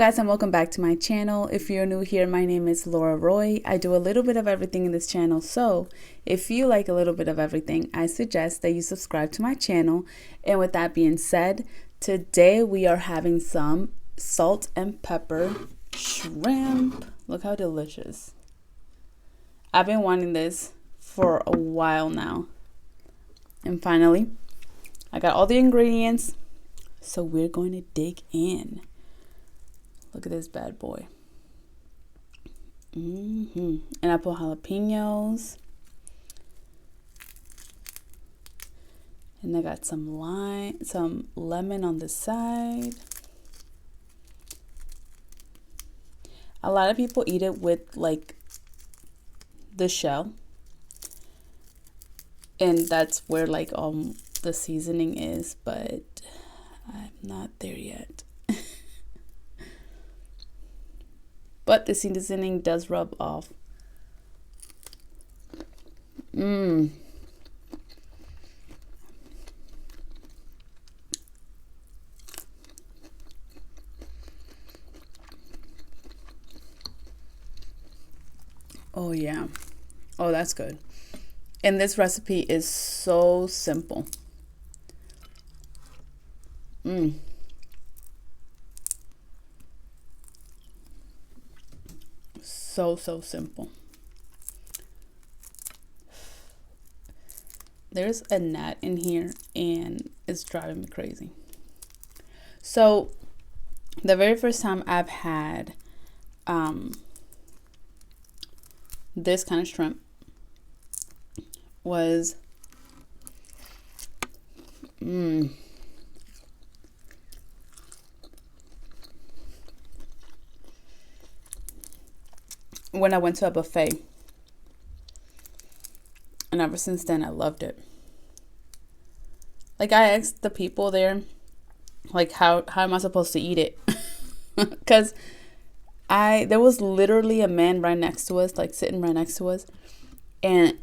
guys, and welcome back to my channel. If you're new here, my name is Laura Roy. I do a little bit of everything in this channel, so if you like a little bit of everything, I suggest that you subscribe to my channel. And with that being said, today we are having some salt and pepper shrimp. Look how delicious. I've been wanting this for a while now. And finally, I got all the ingredients, so we're going to dig in. Look at this bad boy. And I put jalapenos. And I got some lemon on the side. A lot of people eat it with like the shell. And that's where like the seasoning is, but I'm not there yet. But the seasoning does rub off. Oh yeah. Oh, that's good. And this recipe is so simple. So simple. There's a gnat in here and it's driving me crazy. So the very first time I've had this kind of shrimp was when I went to a buffet, and ever since then I loved it. Like, I asked the people there, like, how am I supposed to eat it? Because there was literally a man right next to us, like sitting right next to us, and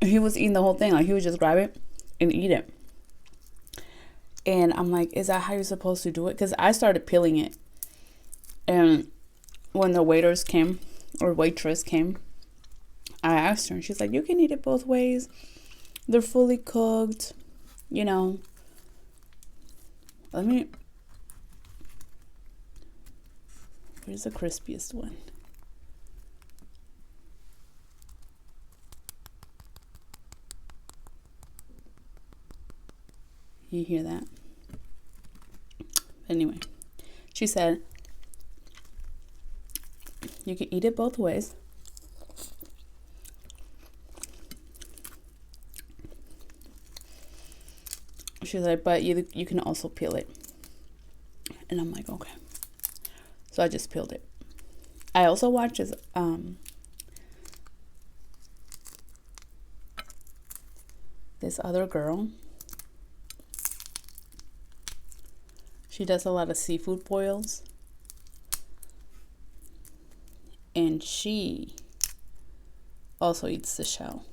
he was eating the whole thing. Like, he would just grab it and eat it. And I'm like, is that how you're supposed to do it? Because I started peeling it, and when the waiters came, or waitress came, I asked her, and she's like, you can eat it both ways. They're fully cooked, you know. Where's the crispiest one? You hear that? Anyway, she said, you can eat it both ways. She's like, but you can also peel it. And I'm like, okay. So I just peeled it. I also watched this other girl. She does a lot of seafood boils. And she also eats the shell.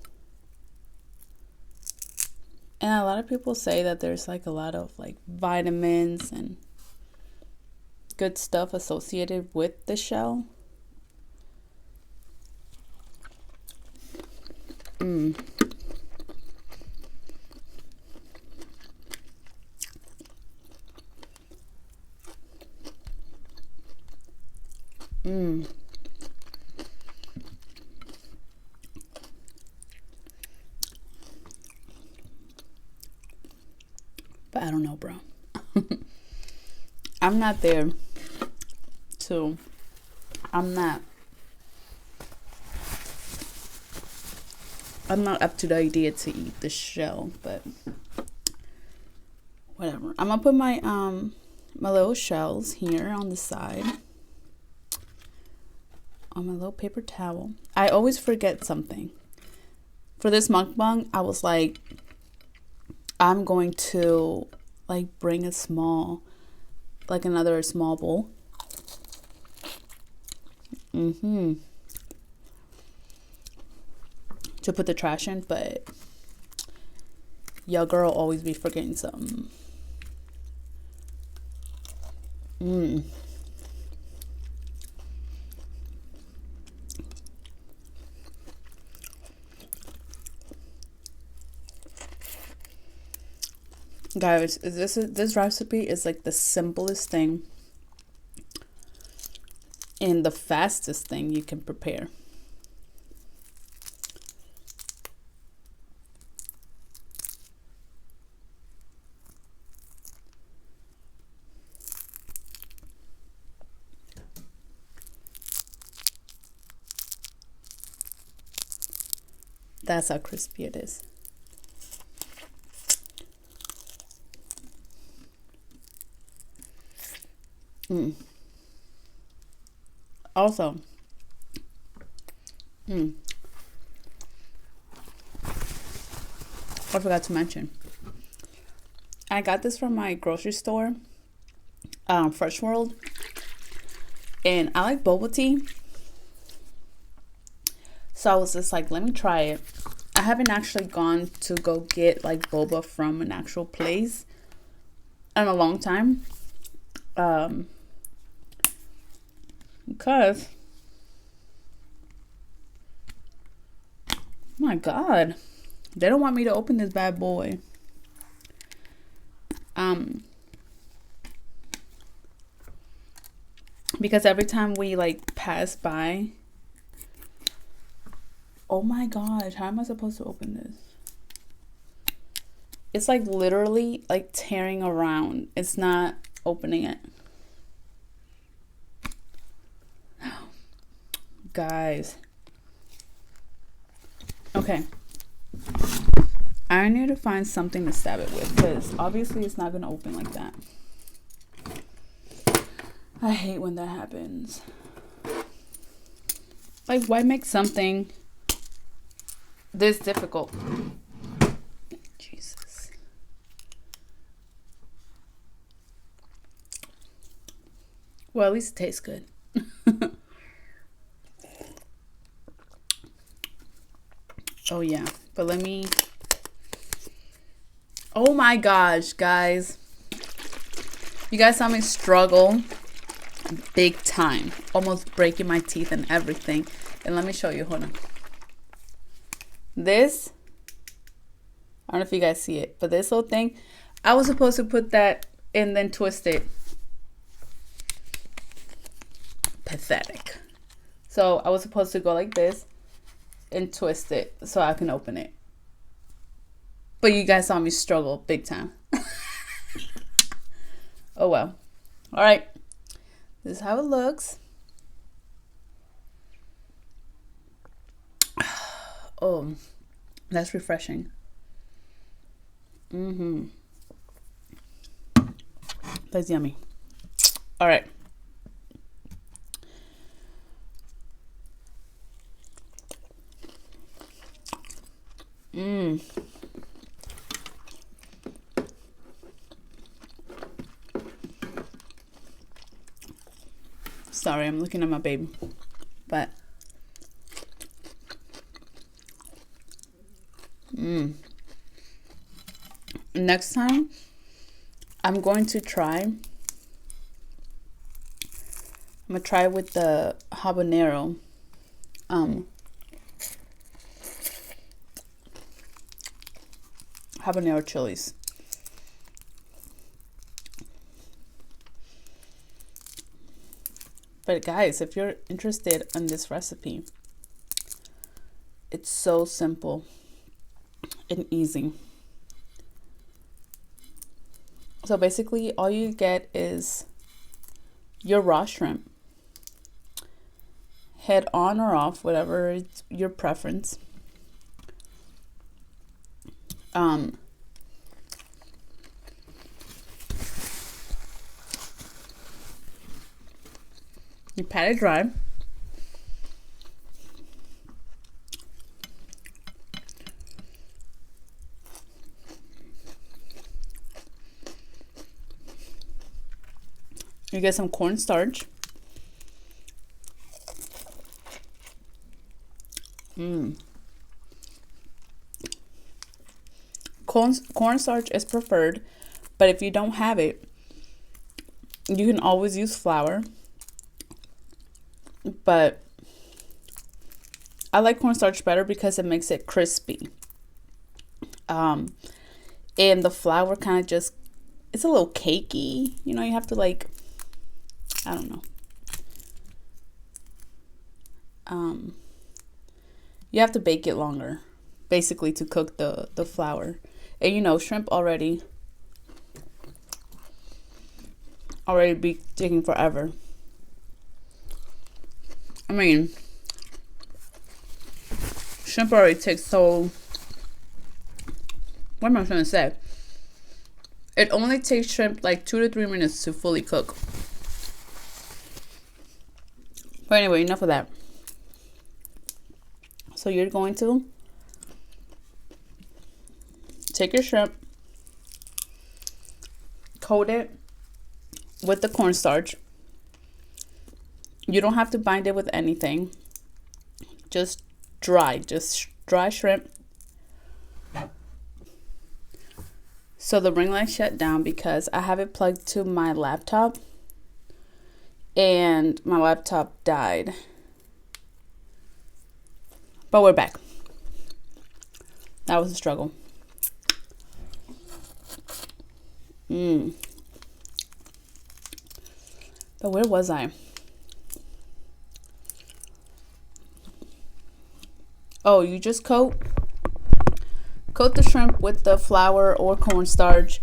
And a lot of people say that there's like a lot of like vitamins and good stuff associated with the shell. But I don't know, bro. I'm not there to, I'm not up to the idea to eat the shell, but whatever. I'm gonna put my my little shells here on the side on my little paper towel. I always forget something. For this mukbang, I was like, I'm going to like bring another small bowl. To put the trash in, but your girl always be forgetting something. Mm. Guys, this recipe is like the simplest thing and the fastest thing you can prepare. That's how crispy it is. Also, I forgot to mention, I got this from my grocery store, Fresh World, and I like boba tea. So I was just like, let me try it. I haven't actually gone to go get like boba from an actual place in a long time. Because, my God, they don't want me to open this bad boy. Because every time we like pass by, oh my gosh, how am I supposed to open this? It's like literally like tearing around. It's not opening it. Guys. Okay. I need to find something to stab it with because obviously it's not going to open like that. I hate when that happens. Like, why make something this difficult? Jesus. Well, at least it tastes good. Oh, yeah. But let me... Oh, my gosh, guys. You guys saw me struggle big time. Almost breaking my teeth and everything. And let me show you. Hold on. This... I don't know if you guys see it. But this whole thing... I was supposed to put that and then twist it. Pathetic. So, I was supposed to go like this. And twist it so I can open it. But you guys saw me struggle big time. Oh well. Alright. This is how it looks. Oh, that's refreshing. That's yummy. Alright. Sorry, I'm looking at my baby. But next time I'm going to try. I'm gonna try with the habanero. Habanero chilies. But guys, if you're interested in this recipe, it's so simple and easy. So basically all you get is your raw shrimp, head on or off, whatever is your preference. You pat it dry. You get some cornstarch. Cornstarch is preferred, but if you don't have it, You can always use flour, but I like cornstarch better because it makes it crispy. And the flour kind of just, it's a little cakey. You know, you have to like, I don't know. You have to bake it longer, basically, to cook the flour. And you know, shrimp already be taking forever. I mean, shrimp already takes so, what am I trying to say? It only takes shrimp like 2 to 3 minutes to fully cook. But anyway, enough of that. So you're going to take your shrimp, coat it with the cornstarch. You don't have to bind it with anything. Just dry shrimp. So the ring light shut down because I have it plugged to my laptop and my laptop died. But we're back. That was a struggle. But where was I? Oh, you just coat the shrimp with the flour or cornstarch.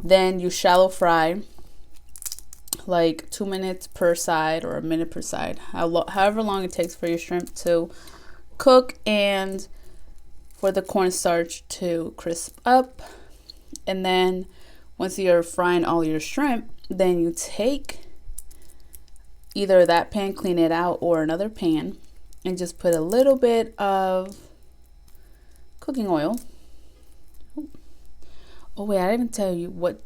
Then you shallow fry like 2 minutes per side or a minute per side. However long it takes for your shrimp to cook and for the cornstarch to crisp up. And then once you're frying all your shrimp, then you take either that pan, clean it out, or another pan, and just put a little bit of cooking oil. Oh wait, I didn't tell you what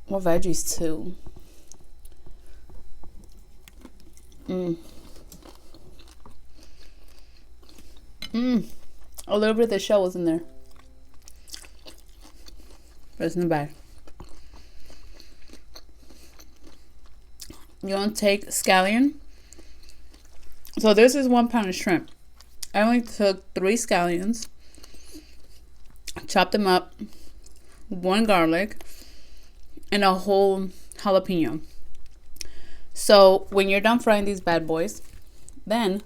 veggies too. A little bit of the shell was in there. But it's not bad. You want to take scallion. So this is 1 pound of shrimp. I only took 3 scallions, chopped them up, 1 garlic, and a whole jalapeno. So when you're done frying these bad boys, then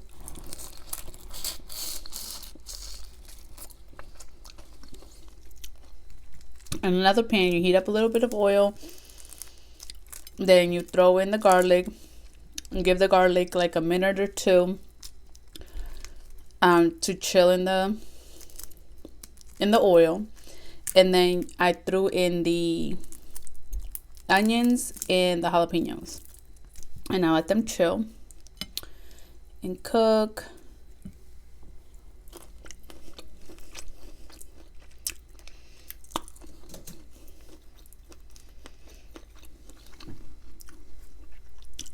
in another pan, you heat up a little bit of oil. Then you throw in the garlic and give the garlic like a minute or two to chill in the oil. And then I threw in the onions and the jalapenos. And I let them chill and cook.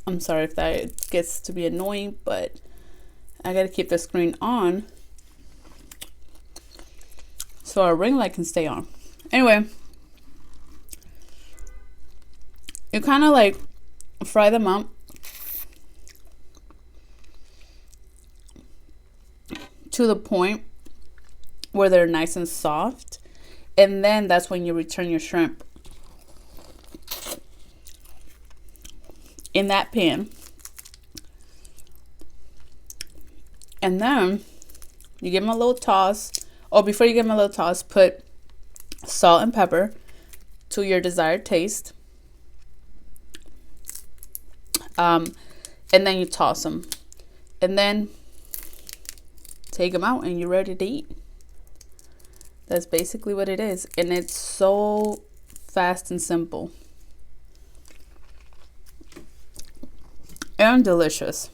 I'm sorry if that gets to be annoying, but I gotta keep the screen on so our ring light can stay on. Anyway, you kind of like fry them up to the point where they're nice and soft, and then that's when you return your shrimp in that pan. And then you give them a little toss. Oh, before you give them a little toss, put salt and pepper to your desired taste. And then you toss them. And then take them out and you're ready to eat. That's basically what it is. And it's so fast and simple. And delicious.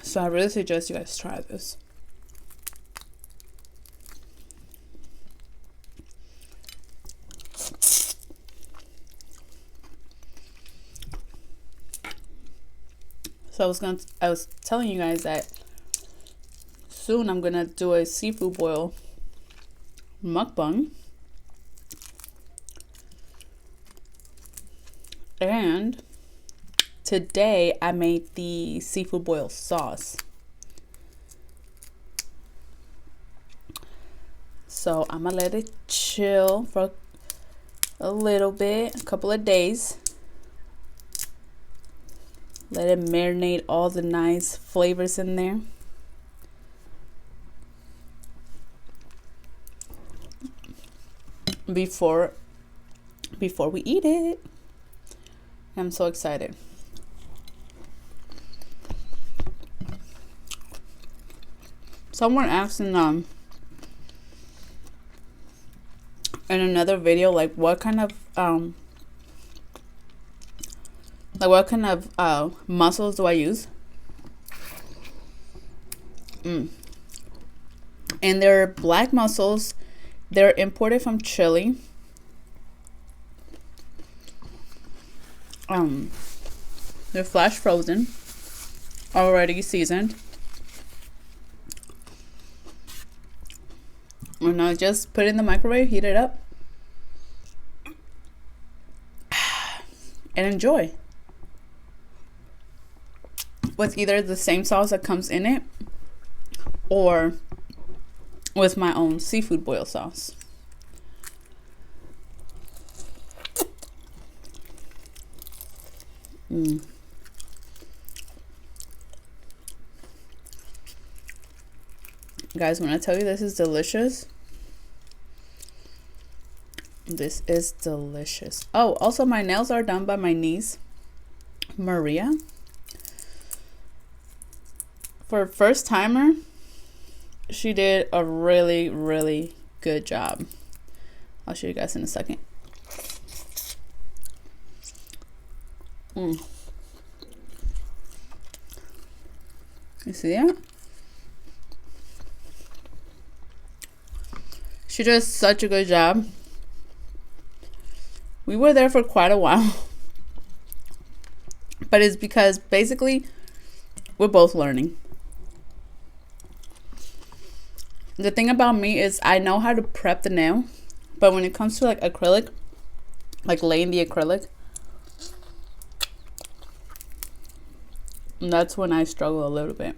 So I really suggest you guys try this. So So I was telling you guys that soon I'm gonna do a seafood boil mukbang. And today I made the seafood boil sauce. So I'm gonna let it chill for a little bit, a couple of days. Let it marinate all the nice flavors in there. Before we eat it. I'm so excited. Someone asked in another video, like what kind of mussels do I use? And they're black mussels. They're imported from Chile. They're flash frozen, already seasoned. And I just put it in the microwave, heat it up, and enjoy. With either the same sauce that comes in it, or with my own seafood boil sauce. Guys, when I tell you this is delicious, this is delicious. Oh, also my nails are done by my niece, Maria. For a first timer, she did a really, really good job. I'll show you guys in a second. You see that? She does such a good job. We were there for quite a while. But it's because basically we're both learning. The thing about me is I know how to prep the nail, but when it comes to like acrylic, like laying the acrylic, that's when I struggle a little bit.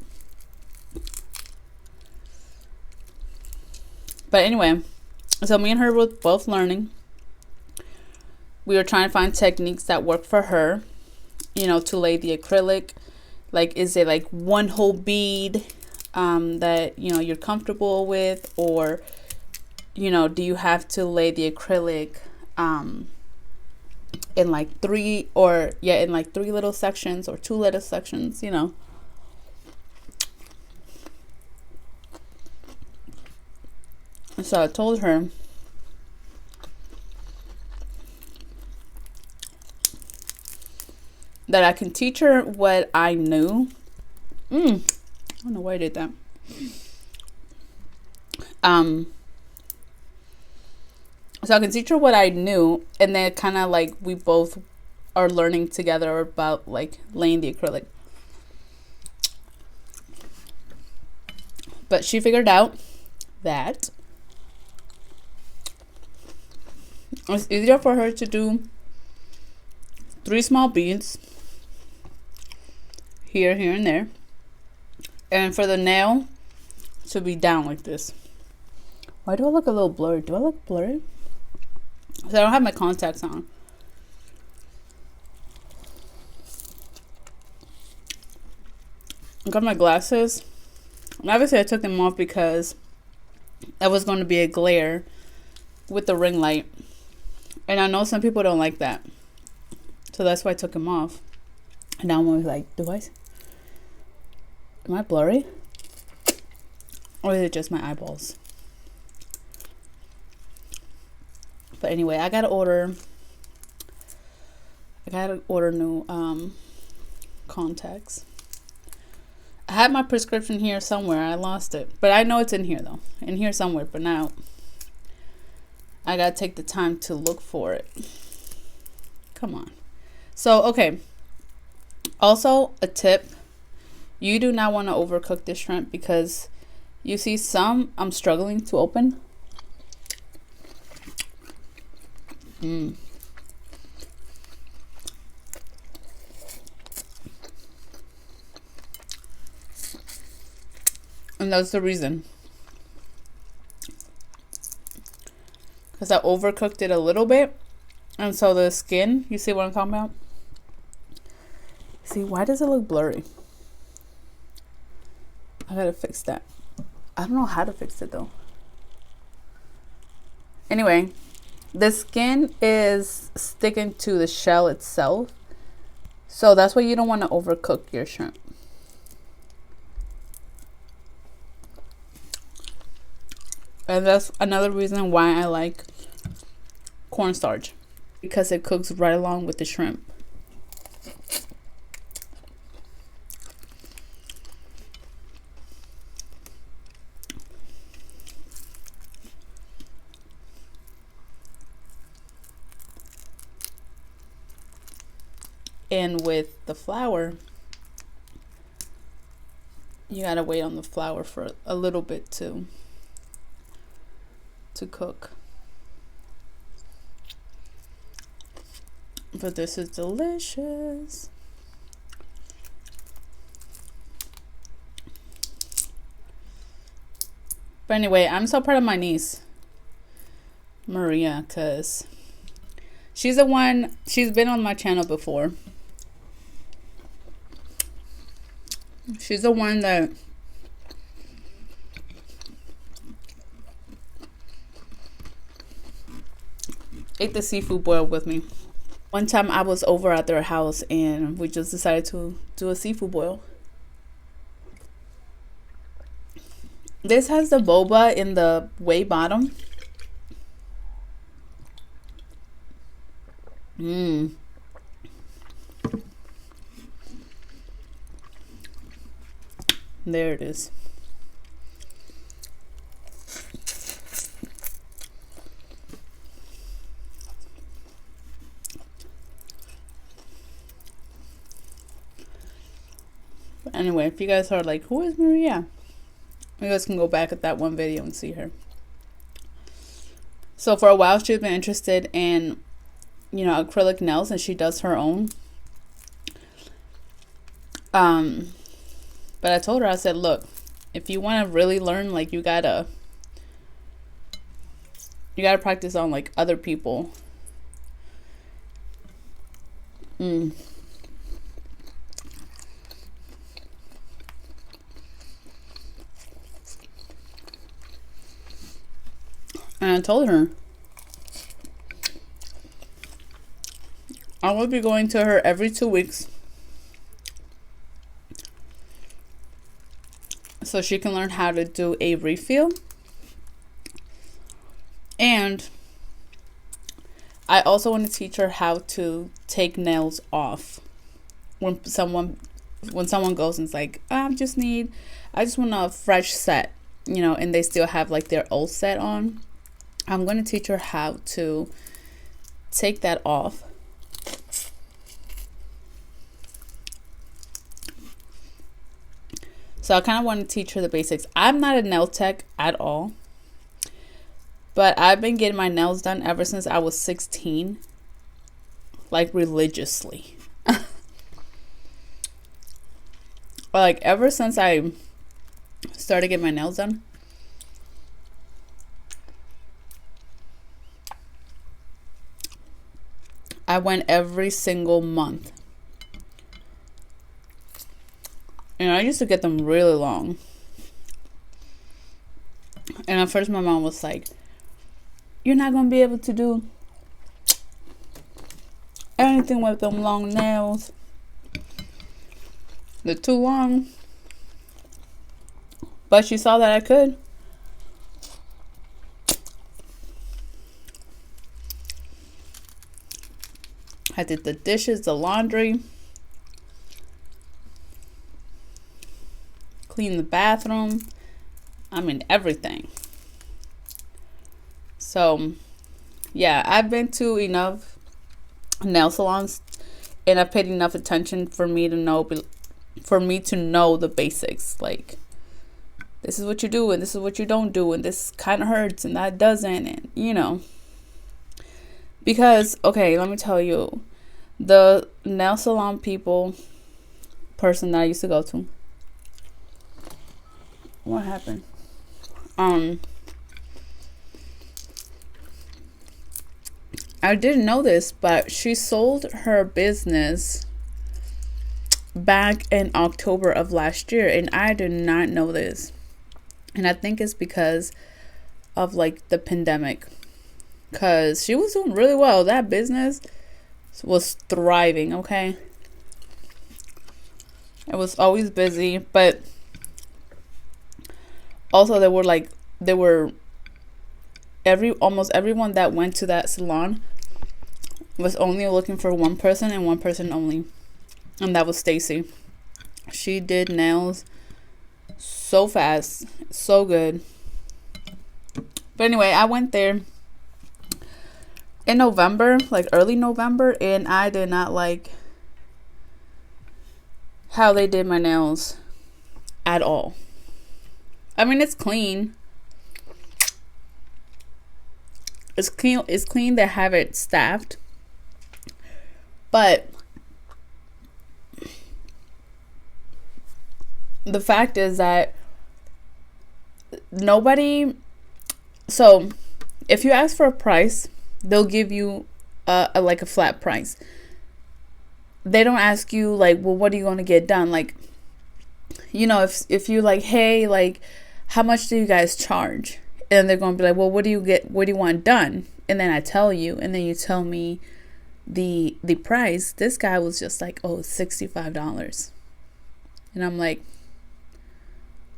But anyway, so me and her were both learning. We were trying to find techniques that work for her, you know, to lay the acrylic. Like, is it like one whole bead that, you know, you're comfortable with? Or, you know, do you have to lay the acrylic in like three little sections or 2 little sections, you know? So I told her that I can teach her what I knew. I don't know why I did that. So I can teach her what I knew, and then kind of like we both are learning together about like laying the acrylic. But she figured out that it's easier for her to do 3 small beads here, and there, and for the nail to be down like this. Why do I look a little blurry? Do I look blurry? So I don't have my contacts on. I got my glasses, and obviously I took them off because that was going to be a glare with the ring light, and I know some people don't like that, so that's why I took them off. And now I'm like, am I blurry, or is it just my eyeballs? But anyway, I gotta order new contacts. I had my prescription here somewhere. I lost it, but I know it's in here though, in here somewhere. But now I gotta take the time to look for it. Come on. So okay, also a tip You do not want to overcook the shrimp because you see some I'm struggling to open. And that's the reason. Because I overcooked it a little bit. And so the skin, you see what I'm talking about? See, why does it look blurry? I gotta fix that. I don't know how to fix it though. Anyway, the skin is sticking to the shell itself. So that's why you don't want to overcook your shrimp. And that's another reason why I like cornstarch, because it cooks right along with the shrimp. And with the flour, you gotta wait on the flour for a little bit to cook. But this is delicious. But anyway, I'm so proud of my niece, Maria, because she's the one, she's been on my channel before. She's the one that ate the seafood boil with me. One time I was over at their house and we just decided to do a seafood boil. This has the boba in the way bottom. There it is. But anyway, if you guys are like, who is Maria? You guys can go back at that one video and see her. So for a while, she's been interested in, you know, acrylic nails, and she does her own. But I told her, I said, look, if you want to really learn, like, you gotta practice on, like, other people. And I told her I will be going to her every 2 weeks so she can learn how to do a refill. And I also want to teach her how to take nails off when someone goes and is like, I just want a fresh set, you know, and they still have like their old set on. I'm going to teach her how to take that off. So I kind of want to teach her the basics. I'm not a nail tech at all, but I've been getting my nails done ever since I was 16, like religiously. Or like ever since I started getting my nails done. I went every single month. And I used to get them really long. And at first my mom was like, you're not going to be able to do anything with them long nails. They're too long. But she saw that I could. I did the dishes, the laundry, cleaned the bathroom. I mean, everything. So, yeah, I've been to enough nail salons and I've paid enough attention for me to know for me to know the basics. Like, this is what you do and this is what you don't do, and this kind of hurts and that doesn't, and you know. Because, okay, let me tell you, the nail salon person that I used to go to, what happened? I didn't know this, but she sold her business back in October of last year, and I did not know this. And I think it's because of like the pandemic, because she was doing really well. That business was thriving. Okay, it was always busy, but also almost everyone that went to that salon was only looking for one person and one person only, and that was Stacy. She did nails so fast, so good. But anyway, I went there in November, like early November, and I did not like how they did my nails at all. I mean, it's clean. It's clean. They have it staffed. But the fact is that so if you ask for a price, they'll give you like a flat price. They don't ask you like, well, what are you going to get done? Like, you know, if you like, hey, like, how much do you guys charge? And they're going to be like, well, what do you want done? And then I tell you, and then you tell me the price. This guy was just like, oh, $65. And I'm like,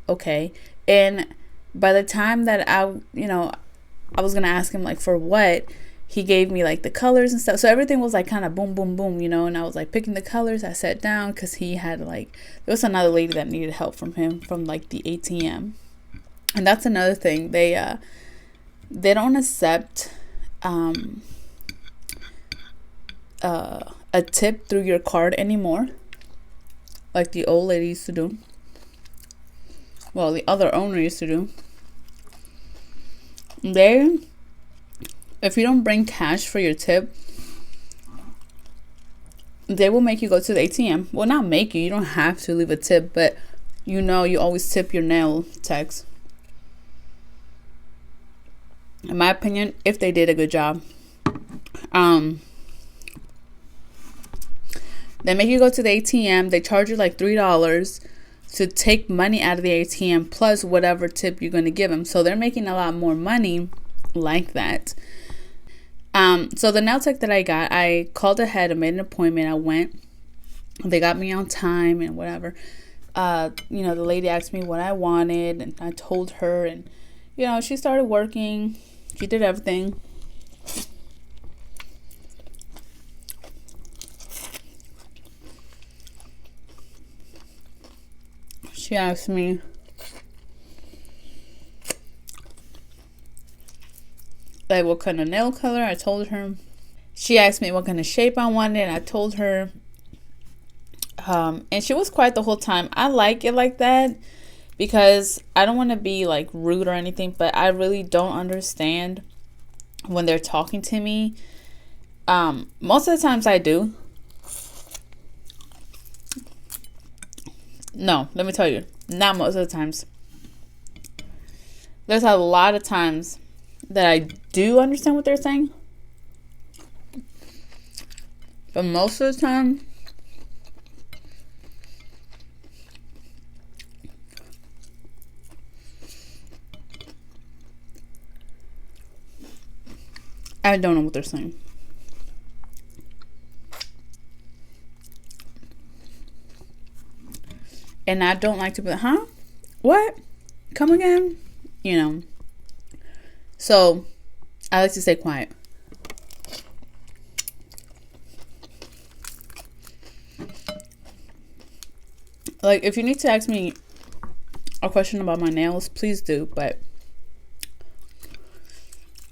okay. And by the time that I was going to ask him like for what, he gave me like the colors and stuff. So everything was like kind of boom, boom, boom, you know, and I was like picking the colors. I sat down because he had like, there was another lady that needed help from him from like the ATM. And that's another thing. They don't accept a tip through your card anymore, like the old lady used to do. Well, the other owner used to do. If you don't bring cash for your tip, they will make you go to the ATM. Well, not make you. You don't have to leave a tip, but you know, you always tip your nail techs. In my opinion, if they did a good job. They make you go to the ATM. They charge you like $3 to take money out of the ATM plus whatever tip you're going to give them. So they're making a lot more money like that. So the nail tech that I got, I called ahead and made an appointment. I went. They got me on time and whatever. The lady asked me what I wanted, and I told her, and she started working. She did everything. She asked me like what kind of nail color. I told her. She asked me what kind of shape I wanted, and I told her. And she was quiet the whole time. I like it like that because I don't want to be like rude or anything, but I really don't understand when they're talking to me. Most of the times I do. No, let me tell you, not most of the times. There's a lot of times that I do understand what they're saying, but most of the time, I don't know what they're saying. And I don't like to be like, huh? What? Come again? So I like to stay quiet. Like, if you need to ask me a question about my nails, please do. But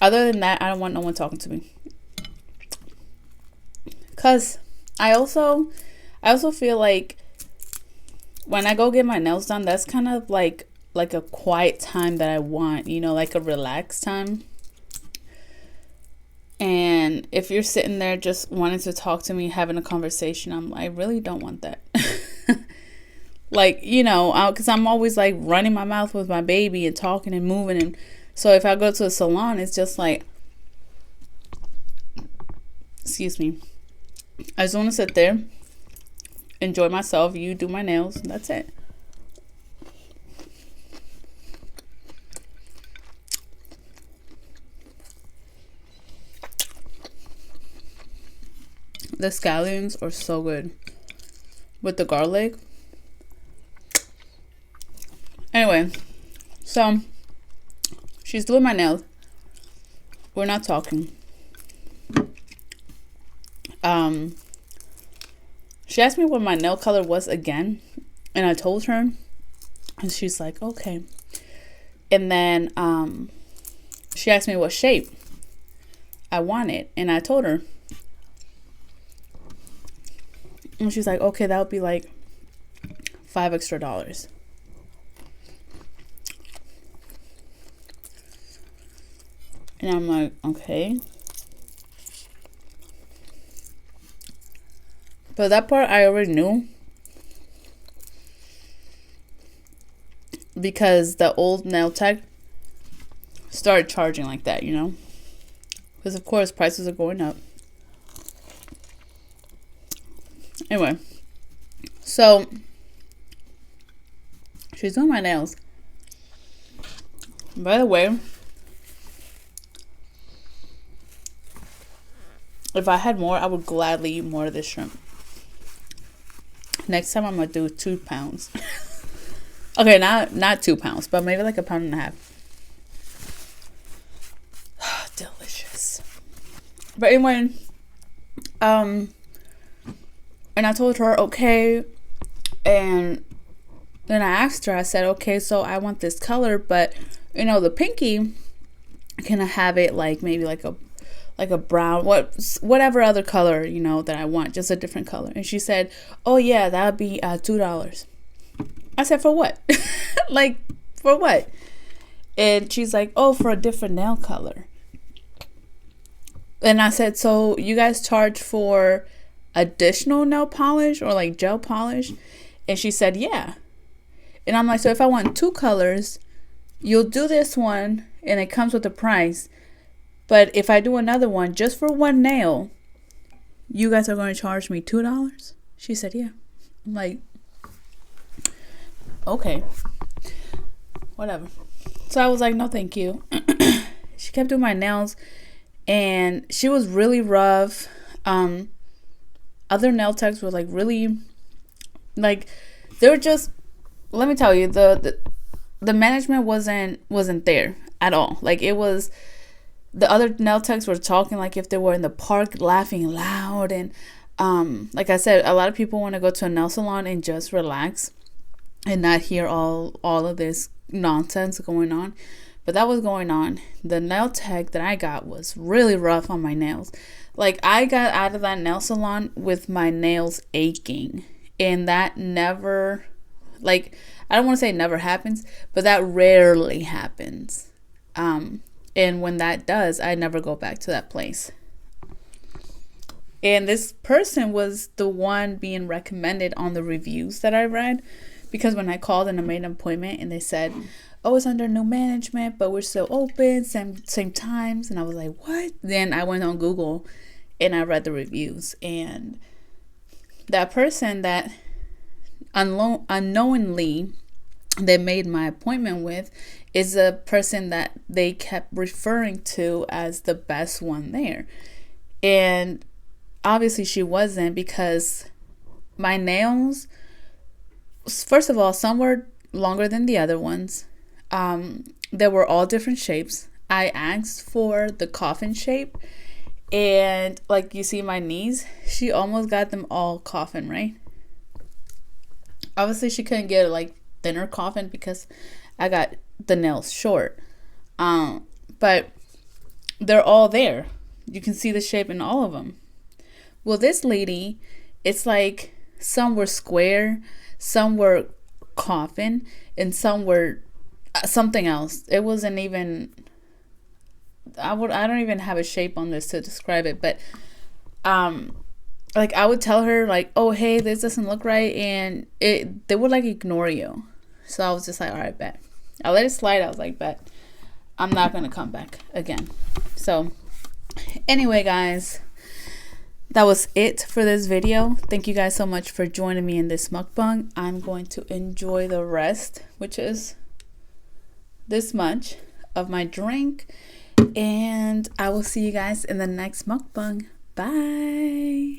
other than that, I don't want no one talking to me. Because I also feel like when I go get my nails done, that's kind of like a quiet time that I want, you know, like a relaxed time. And if you're sitting there just wanting to talk to me, having a conversation, I really don't want that. Like, you know, because I'm always like running my mouth with my baby and talking and moving. And so if I go to a salon, it's just like, excuse me, I just want to sit there, enjoy myself. You do my nails, and that's it. The scallions are so good with the garlic. Anyway, so she's doing my nails. We're not talking. She asked me what my nail color was again, and I told her, and she's like, okay. And then she asked me what shape I wanted, and I told her. And she's like, okay, that would be like $5 extra. And I'm like, okay. But that part I already knew. Because the old nail tech started charging like that, you know? Because, of course, prices are going up. Anyway. So, she's doing my nails. By the way, if I had more, I would gladly eat more of this shrimp. Next time I'm going to do 2 pounds. Okay, not 2 pounds, but maybe like 1.5 pounds. Delicious. But anyway, and I told her, okay. And then I asked her, I said, okay, so I want this color, but, you know, the pinky, can I have it like maybe like a brown, whatever other color, you know, that I want, just a different color. And she said, oh yeah, that would be $2. I said, for what? Like, for what? And she's like, oh, for a different nail color. And I said, so you guys charge for additional nail polish or like gel polish? And she said, yeah. And I'm like, so if I want 2 colors, you'll do this one and it comes with the price. But if I do another one just for 1 nail, you guys are going to charge me $2? She said, yeah. I'm like, okay, whatever. So I was like, no, thank you. She kept doing my nails and she was really rough. Other nail techs were like really, like, they were just, let me tell you, the management wasn't there at all. Like, it was, the other nail techs were talking like if they were in the park, laughing loud. And like I said, a lot of people want to go to a nail salon and just relax and not hear all of this nonsense going on. But that was going on. The nail tech that I got was really rough on my nails. Like, I got out of that nail salon with my nails aching. And that never, like, I don't want to say never happens, but that rarely happens. And when that does, I never go back to that place. And this person was the one being recommended on the reviews that I read. Because when I called and I made an appointment and they said, oh, it's under new management, but we're still open, same times. And I was like, what? Then I went on Google and I read the reviews. And that person that unknowingly they made my appointment with is a person that they kept referring to as the best one there. And obviously she wasn't, because my nails, first of all, some were longer than the other ones. They were all different shapes. I asked for the coffin shape, and like you see my knees, she almost got them all coffin, right? Obviously she couldn't get like thinner coffin because I got the nails short. But they're all there. You can see the shape in all of them. Well, this lady, it's like some were square, some were coughing, and some were something else. It wasn't even, I don't even have a shape on this to describe it, but like I would tell her like, oh hey, this doesn't look right, and they would like ignore you. So I was just like, all right, bet. I let it slide. I was like, bet, I'm not gonna come back again. So anyway, guys, that was it for this video. Thank you guys so much for joining me in this mukbang. I'm going to enjoy the rest, which is this much of my drink, and I will see you guys in the next mukbang. Bye.